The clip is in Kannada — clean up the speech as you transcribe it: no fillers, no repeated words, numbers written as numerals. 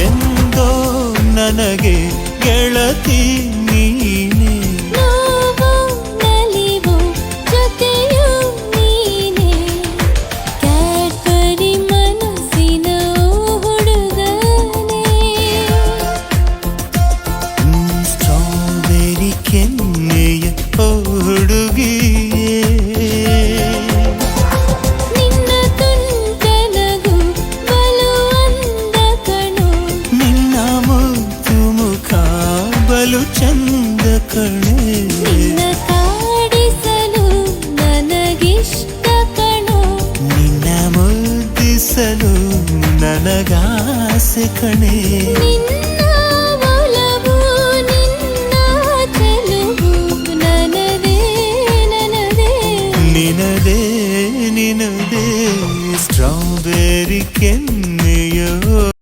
ಎಂದೋ ನನಗೆ ಗೆಳತಿ ನೀನೆ. ನೋವು ನಲಿವು ಜೊತೆಯು ನೀನೆ. ಕ್ಯಾಡ್ಬರಿ ಮನಸ್ಸಿನ ಹುಡುಗನೇ. ಸ್ಟ್ರಾಬೆರಿ ಕೆನ್ನೆಯ ಹುಡುಗಿಯೇ. ನಿನ್ನ ತುಂಟನಗು ಬಲು ಅಂದ ಕಣೋ. ನಿನ್ನ ಮುದ್ದು ಮುಖ ಬಲು ಚಂದ ಕಣೆ. ನಿನ್ನ ಕಾಡಿಸಲು ನನಗಿಷ್ಟ ಕಣೋ. ನಿನ್ನ ಮುದ್ದಿಸಲು ನನಗಾಸೆ ಕಣೆ. ನಿನ್ನ ಒಲವು ನಿನ್ನ ಚೆಲುವು ನನದೇ ನನದೇ. ನಿನದೇ ನಿನದೇ ಸ್ಟ್ರಾಬೆರಿ ಕೆನ್ನೆ